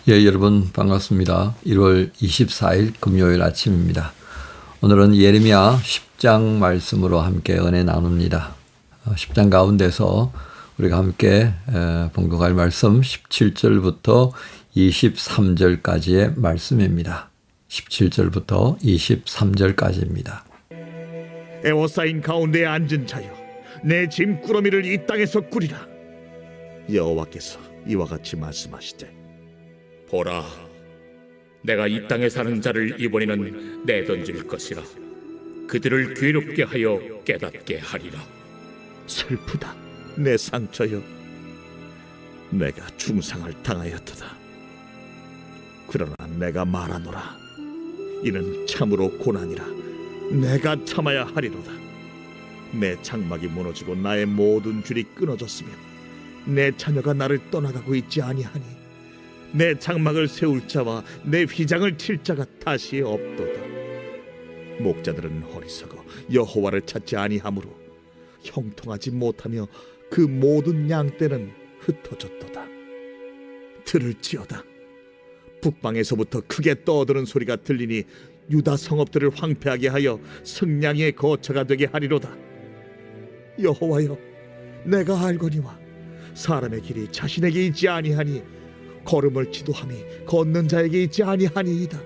예, 여러분 반갑습니다. 1월 24일 금요일 아침입니다. 오늘은 예레미야 10장 말씀으로 함께 은혜 나눕니다. 10장 가운데서 우리가 함께 봉독할 말씀 17절부터 23절까지의 말씀입니다. 17절부터 23절까지입니다. 에워싸인 가운데에 앉은 자여, 내 짐꾸러미를 이 땅에서 꾸리라. 여호와께서 이와 같이 말씀하시되, 보라, 내가 이 땅에 사는 자를 이번에는 내던질 것이라. 그들을 괴롭게 하여 깨닫게 하리라. 슬프다 내 상처여, 내가 중상을 당하였도다. 그러나 내가 말하노라, 이는 참으로 고난이라. 내가 참아야 하리로다. 내 장막이 무너지고 나의 모든 줄이 끊어졌으면 내 자녀가 나를 떠나가고 있지 아니하니, 내 장막을 세울 자와 내 휘장을 칠 자가 다시 없도다. 목자들은 어리석어 여호와를 찾지 아니하므로 형통하지 못하며 그 모든 양떼는 흩어졌도다. 들을지어다, 북방에서부터 크게 떠드는 소리가 들리니 유다 성읍들을 황폐하게 하여 승냥이의 거처가 되게 하리로다. 여호와여, 내가 알거니와 사람의 길이 자신에게 있지 아니하니 걸음을 지도함이 걷는 자에게 있지 아니하니이다.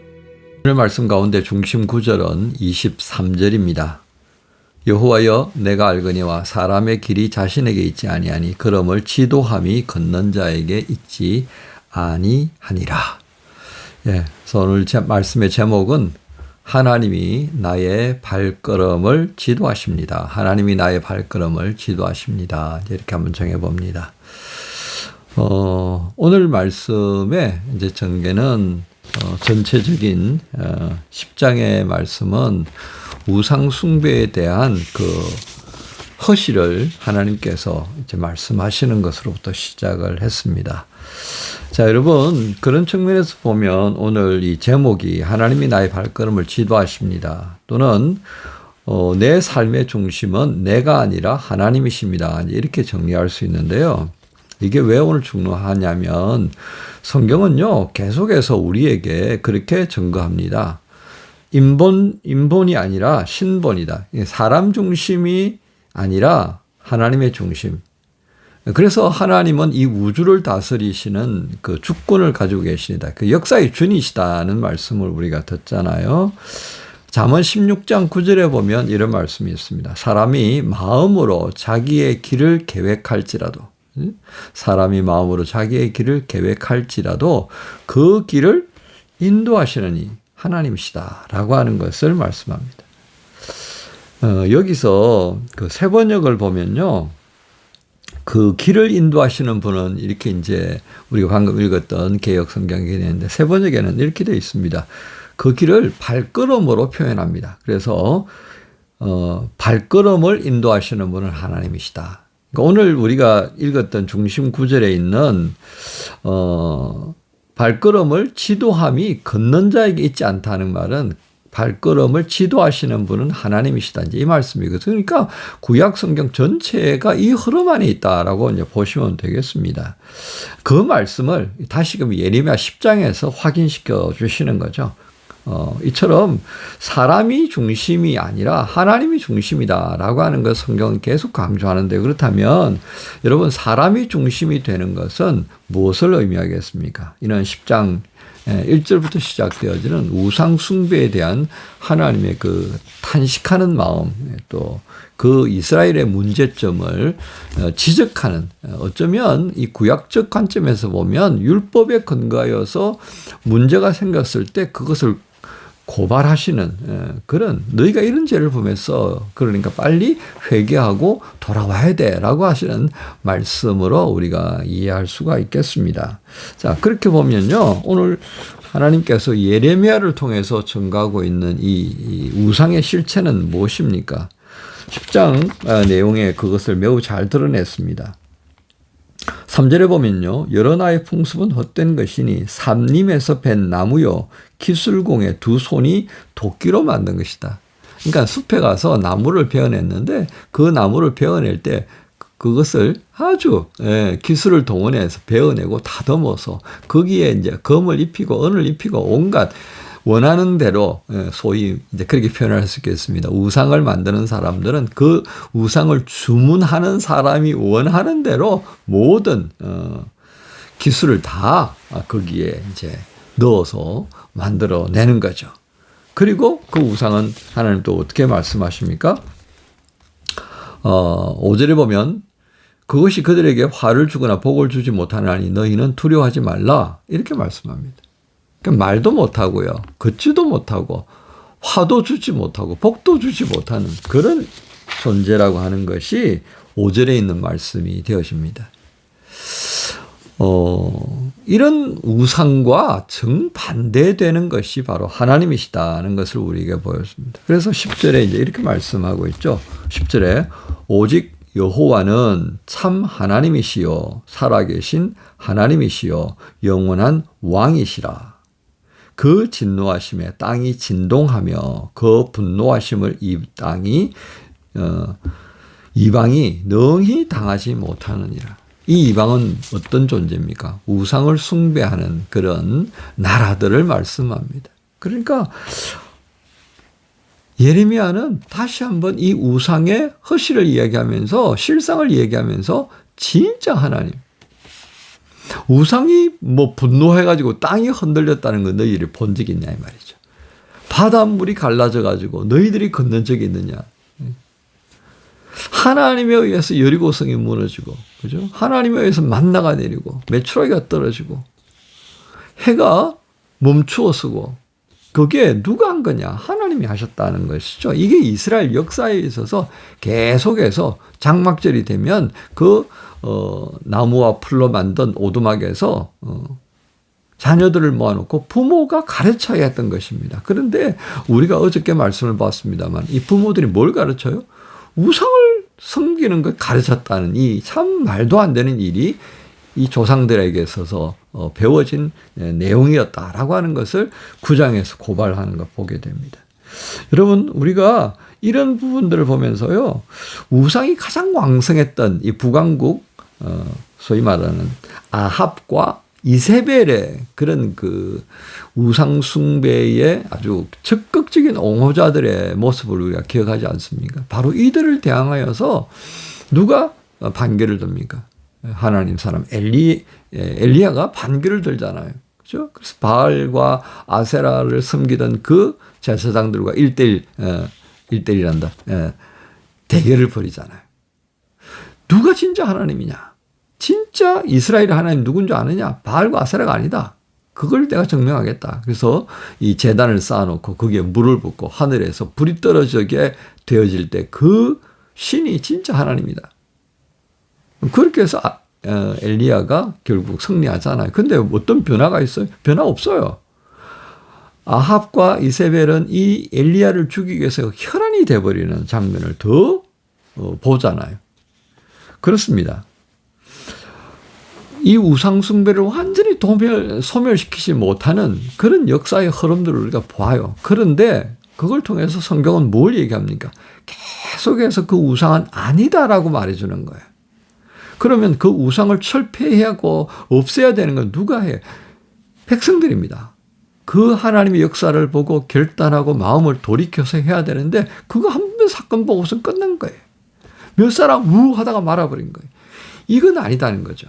오늘 말씀 가운데 중심 구절은 23절입니다. 여호와여, 내가 알거니와 사람의 길이 자신에게 있지 아니하니 걸음을 지도함이 걷는 자에게 있지 아니하니라. 예, 그래서 오늘 말씀의 제목은 하나님이 나의 발걸음을 지도하십니다. 하나님이 나의 발걸음을 지도하십니다. 이렇게 한번 정해봅니다. 오늘 말씀의 이제 전개는 전체적인 10장의 말씀은 우상 숭배에 대한 그 허시를 하나님께서 이제 말씀하시는 것으로부터 시작을 했습니다. 자, 여러분, 그런 측면에서 보면 오늘 이 제목이 하나님이 나의 발걸음을 지도하십니다. 또는 내 삶의 중심은 내가 아니라 하나님이십니다. 이렇게 정리할 수 있는데요. 이게 왜 오늘 중요하냐면 성경은요, 계속해서 우리에게 그렇게 증거합니다. 인본이 아니라 신본이다. 사람 중심이 아니라 하나님의 중심. 그래서 하나님은 이 우주를 다스리시는 그 주권을 가지고 계십니다. 그 역사의 주인이시다는 말씀을 우리가 듣잖아요. 잠언 16장 9절에 보면 이런 말씀이 있습니다. 사람이 마음으로 자기의 길을 계획할지라도, 사람이 마음으로 자기의 길을 계획할지라도 그 길을 인도하시는 이 하나님이시다라고 하는 것을 말씀합니다. 여기서 그 세번역을 보면요. 그 길을 인도하시는 분은 이렇게 이제 우리가 방금 읽었던 개역 성경에 있는데 세번역에는 이렇게 되어 있습니다. 그 길을 발걸음으로 표현합니다. 그래서 발걸음을 인도하시는 분은 하나님이시다. 그러니까 오늘 우리가 읽었던 중심 구절에 있는 발걸음을 지도함이 걷는 자에게 있지 않다는 말은 발걸음을 지도하시는 분은 하나님이시다. 이제 이 말씀이거든요. 그러니까 구약 성경 전체가 이 흐름 안에 있다라고 이제 보시면 되겠습니다. 그 말씀을 다시금 예레미야 10장에서 확인시켜 주시는 거죠. 이처럼 사람이 중심이 아니라 하나님이 중심이다라고 하는 것 성경은 계속 강조하는데 그렇다면 여러분 사람이 중심이 되는 것은 무엇을 의미하겠습니까? 이는 10장 1절부터 시작되어지는 우상 숭배에 대한 하나님의 그 탄식하는 마음 또 그 이스라엘의 문제점을 지적하는 어쩌면 이 구약적 관점에서 보면 율법에 근거하여서 문제가 생겼을 때 그것을 고발하시는 그런 너희가 이런 죄를 범했어. 그러니까 빨리 회개하고 돌아와야 돼라고 하시는 말씀으로 우리가 이해할 수가 있겠습니다. 자, 그렇게 보면요. 오늘 하나님께서 예레미야를 통해서 전가하고 있는 이 우상의 실체는 무엇입니까? 10장 내용에 그것을 매우 잘 드러냈습니다. 3절에 보면요. 여러 나의 풍습은 헛된 것이니 삼림에서 벤 나무요 기술공의 두 손이 도끼로 만든 것이다. 그러니까 숲에 가서 나무를 베어냈는데 그 나무를 베어낼 때 그것을 아주 기술을 동원해서 베어내고 다듬어서 거기에 이제 검을 입히고 은을 입히고 온갖 원하는 대로 소위 이제 그렇게 표현할 수 있겠습니다. 우상을 만드는 사람들은 그 우상을 주문하는 사람이 원하는 대로 모든 기술을 다 거기에 이제 넣어서 만들어내는 거죠. 그리고 그 우상은 하나님 또 어떻게 말씀하십니까? 5절에 보면 그것이 그들에게 화를 주거나 복을 주지 못하나니 너희는 두려워하지 말라 이렇게 말씀합니다. 그러니까 말도 못하고요. 걷지도 못하고 화도 주지 못하고 복도 주지 못하는 그런 존재라고 하는 것이 5절에 있는 말씀이 되어집니다. 이런 우상과 정반대되는 것이 바로 하나님이시다는 것을 우리에게 보였습니다. 그래서 10절에 이제 이렇게 말씀하고 있죠. 10절에 오직 여호와는 참 하나님이시요 살아계신 하나님이시요 영원한 왕이시라. 그 진노하심에 땅이 진동하며 그 분노하심을 이방이 능히 당하지 못하느니라. 이 이방은 어떤 존재입니까? 우상을 숭배하는 그런 나라들을 말씀합니다. 그러니까 예레미야는 다시 한번 이 우상의 허실을 이야기하면서 실상을 이야기하면서 진짜 하나님 우상이 뭐 분노해가지고 땅이 흔들렸다는 거 너희들이 본 적이 있냐 이 말이죠. 바닷물이 갈라져가지고 너희들이 걷는 적이 있느냐. 하나님에 의해서 여리고성이 무너지고, 그죠? 하나님에 의해서 만나가 내리고, 메추라기가 떨어지고, 해가 멈추어 서고, 그게 누가 한 거냐? 하나님이 하셨다는 것이죠. 이게 이스라엘 역사에 있어서 계속해서 장막절이 되면 나무와 풀로 만든 오두막에서 자녀들을 모아놓고 부모가 가르쳐야 했던 것입니다. 그런데 우리가 어저께 말씀을 봤습니다만 이 부모들이 뭘 가르쳐요? 우상을 섬기는 걸 가르쳤다는 이 참 말도 안 되는 일이 이 조상들에게 있어서 배워진 내용이었다라고 하는 것을 9장에서 고발하는 걸 보게 됩니다. 여러분 우리가 이런 부분들을 보면서요. 우상이 가장 왕성했던 이 북왕국 소위 말하는 아합과 이세벨의 그런 그 우상 숭배의 아주 적극적인 옹호자들의 모습을 우리가 기억하지 않습니까? 바로 이들을 대항하여서 누가 반기를 듭니까? 하나님 사람 엘리야가 반기를 들잖아요. 그렇죠? 그래서 바알과 아세라를 섬기던 그 제사장들과 1대1이란다. 대결을 벌이잖아요. 누가 진짜 하나님이냐? 진짜 이스라엘 하나님 누군 줄 아느냐? 바알과 아세라가 아니다. 그걸 내가 증명하겠다. 그래서 이 제단을 쌓아놓고 거기에 물을 붓고 하늘에서 불이 떨어지게 되어질 때 그 신이 진짜 하나님이다. 그렇게 해서 엘리야가 결국 승리하잖아요. 근데 어떤 변화가 있어요? 변화 없어요. 아합과 이세벨은 이 엘리야를 죽이기 위해서 혈안이 돼버리는 장면을 더 보잖아요. 그렇습니다. 이 우상숭배를 완전히 소멸시키지 못하는 그런 역사의 흐름들을 우리가 봐요. 그런데 그걸 통해서 성경은 뭘 얘기합니까? 계속해서 그 우상은 아니다라고 말해주는 거예요. 그러면 그 우상을 철폐해야 하고 없애야 되는 건 누가 해? 백성들입니다. 그 하나님의 역사를 보고 결단하고 마음을 돌이켜서 해야 되는데 그거 한 번 사건 보고서 끝난 거예요. 몇 사람 하다가 말아버린 거예요. 이건 아니다는 거죠.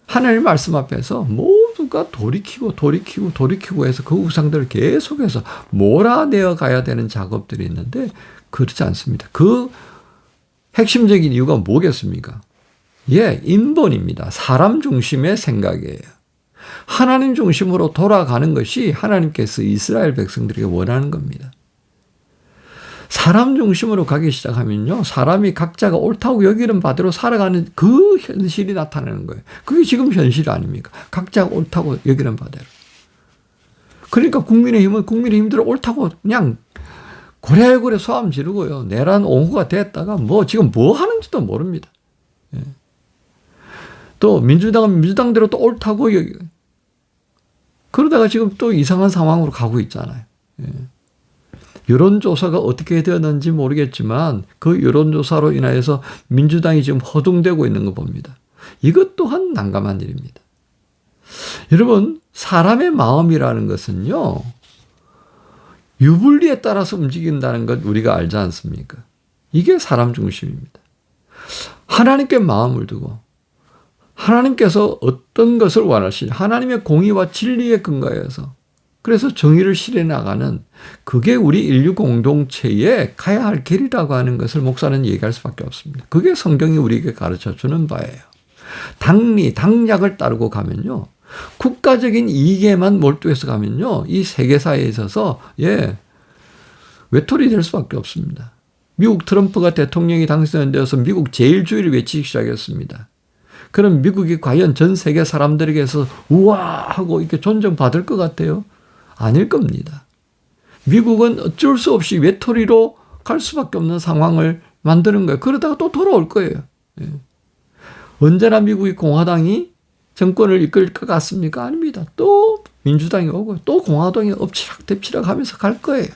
하나님의 말씀 앞에서 모두가 돌이키고 해서 그 우상들을 계속해서 몰아내어 가야 되는 작업들이 있는데 그렇지 않습니다. 그 핵심적인 이유가 뭐겠습니까? 인본입니다. 사람 중심의 생각이에요. 하나님 중심으로 돌아가는 것이 하나님께서 이스라엘 백성들에게 원하는 겁니다. 사람 중심으로 가기 시작하면요. 사람이 각자가 옳다고 여기는 바대로 살아가는 그 현실이 나타나는 거예요. 그게 지금 현실 아닙니까? 각자가 옳다고 여기는 바대로. 그러니까 국민의힘들은 옳다고 그냥 고래고래 소함 지르고요. 내란 옹호가 됐다가 지금 뭐 하는지도 모릅니다. 또 민주당은 민주당대로 또 옳다고 여기고. 그러다가 지금 또 이상한 상황으로 가고 있잖아요. 여론조사가 어떻게 되었는지 모르겠지만 그 여론조사로 인하여서 민주당이 지금 허둥대고 있는 거 봅니다. 이것 또한 난감한 일입니다. 여러분, 사람의 마음이라는 것은요, 유불리에 따라서 움직인다는 것 우리가 알지 않습니까? 이게 사람 중심입니다. 하나님께 마음을 두고 하나님께서 어떤 것을 원하시냐, 하나님의 공의와 진리에 근거해서 그래서 정의를 실해 나가는 그게 우리 인류 공동체에 가야 할 길이라고 하는 것을 목사는 얘기할 수밖에 없습니다. 그게 성경이 우리에게 가르쳐 주는 바예요. 당략을 따르고 가면요. 국가적인 이익에만 몰두해서 가면요. 이 세계사에 있어서 외톨이 될 수밖에 없습니다. 미국 트럼프가 대통령이 당선되어서 미국 제일주의를 외치기 시작했습니다. 그럼 미국이 과연 전 세계 사람들에게서 우와 하고 이렇게 존경받을 것 같아요? 아닐 겁니다. 미국은 어쩔 수 없이 외톨이로 갈 수밖에 없는 상황을 만드는 거예요. 그러다가 또 돌아올 거예요. 언제나 미국이 공화당이 정권을 이끌 것 같습니까? 아닙니다. 또 민주당이 오고 또 공화당이 엎치락뒤치락 하면서 갈 거예요.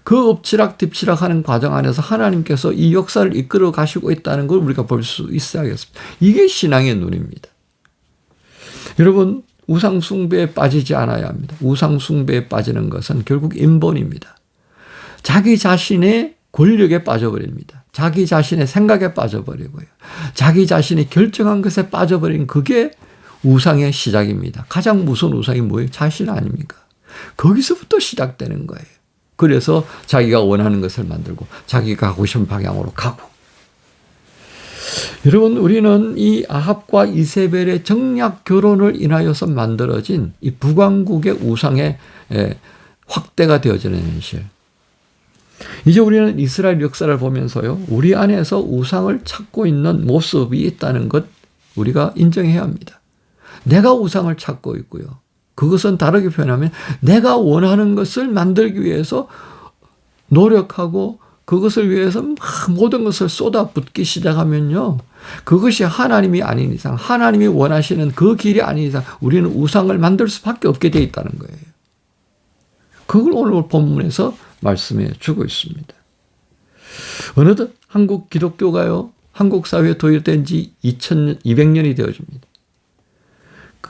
그 엎치락뒤치락 하는 과정 안에서 하나님께서 이 역사를 이끌어 가시고 있다는 걸 우리가 볼 수 있어야겠습니다. 이게 신앙의 눈입니다. 여러분, 우상숭배에 빠지지 않아야 합니다. 우상숭배에 빠지는 것은 결국 인본입니다. 자기 자신의 권력에 빠져버립니다. 자기 자신의 생각에 빠져버리고요. 자기 자신이 결정한 것에 빠져버린 그게 우상의 시작입니다. 가장 무서운 우상이 뭐예요? 자신 아닙니까? 거기서부터 시작되는 거예요. 그래서 자기가 원하는 것을 만들고 자기가 가고 싶은 방향으로 가고. 여러분, 우리는 이 아합과 이세벨의 정략 결혼을 인하여서 만들어진 이 북왕국의 우상의 확대가 되어지는 현실. 이제 우리는 이스라엘 역사를 보면서요, 우리 안에서 우상을 찾고 있는 모습이 있다는 것 우리가 인정해야 합니다. 내가 우상을 찾고 있고요. 그것은 다르게 표현하면 내가 원하는 것을 만들기 위해서 노력하고 그것을 위해서 모든 것을 쏟아붓기 시작하면요. 그것이 하나님이 아닌 이상, 하나님이 원하시는 그 길이 아닌 이상 우리는 우상을 만들 수밖에 없게 되어 있다는 거예요. 그걸 오늘 본문에서 말씀해 주고 있습니다. 어느덧 한국 기독교가요, 한국 사회에 도입된 지 2200년이 되어집니다.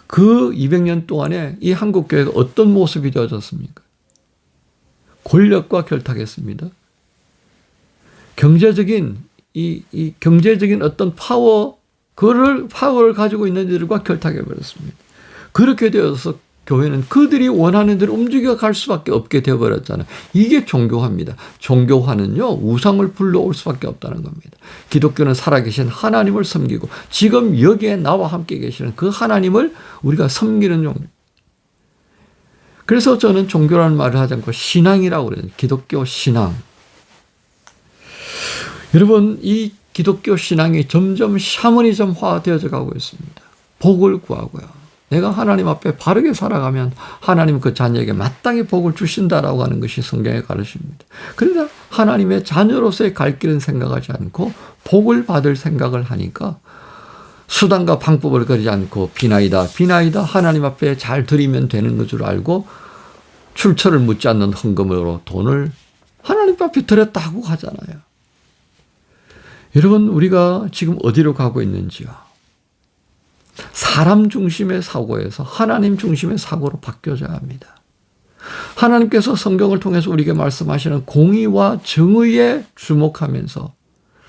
그 200년 동안에 이 한국 교회가 어떤 모습이 되어졌습니까? 권력과 결탁했습니다. 경제적인 이 경제적인 어떤 파워를 가지고 있는 이들과 결탁해 버렸습니다. 그렇게 되어서 교회는 그들이 원하는 대로 움직여 갈 수밖에 없게 되어버렸잖아요. 이게 종교화입니다. 종교화는요, 우상을 불러올 수밖에 없다는 겁니다. 기독교는 살아계신 하나님을 섬기고 지금 여기에 나와 함께 계시는 그 하나님을 우리가 섬기는 종교. 그래서 저는 종교라는 말을 하지 않고 신앙이라고 그래요. 기독교 신앙. 여러분, 이 기독교 신앙이 점점 샤머니즘화 되어져 가고 있습니다. 복을 구하고요. 내가 하나님 앞에 바르게 살아가면 하나님 그 자녀에게 마땅히 복을 주신다라고 하는 것이 성경의 가르침입니다. 그러나 하나님의 자녀로서의 갈 길은 생각하지 않고 복을 받을 생각을 하니까 수단과 방법을 거리지 않고 비나이다 하나님 앞에 잘 드리면 되는 것 줄 알고 출처를 묻지 않는 헌금으로 돈을 하나님 앞에 드렸다고 하잖아요. 여러분, 우리가 지금 어디로 가고 있는지요? 사람 중심의 사고에서 하나님 중심의 사고로 바뀌어져야 합니다. 하나님께서 성경을 통해서 우리에게 말씀하시는 공의와 정의에 주목하면서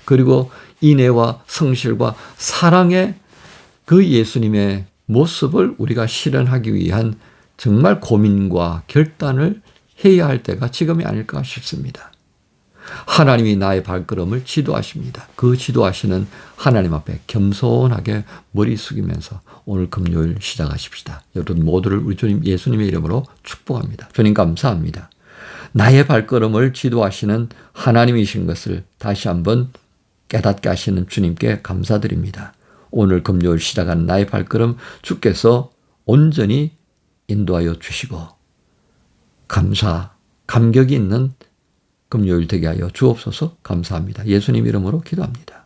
그리고 인애와 성실과 사랑의 그 예수님의 모습을 우리가 실현하기 위한 정말 고민과 결단을 해야 할 때가 지금이 아닐까 싶습니다. 하나님이 나의 발걸음을 지도하십니다. 그 지도하시는 하나님 앞에 겸손하게 머리 숙이면서 오늘 금요일 시작하십시다. 여러분 모두를 우리 주님 예수님의 이름으로 축복합니다. 주님 감사합니다. 나의 발걸음을 지도하시는 하나님이신 것을 다시 한번 깨닫게 하시는 주님께 감사드립니다. 오늘 금요일 시작하는 나의 발걸음 주께서 온전히 인도하여 주시고 감격이 있는 금요일 되게 하여 주옵소서. 감사합니다. 예수님 이름으로 기도합니다.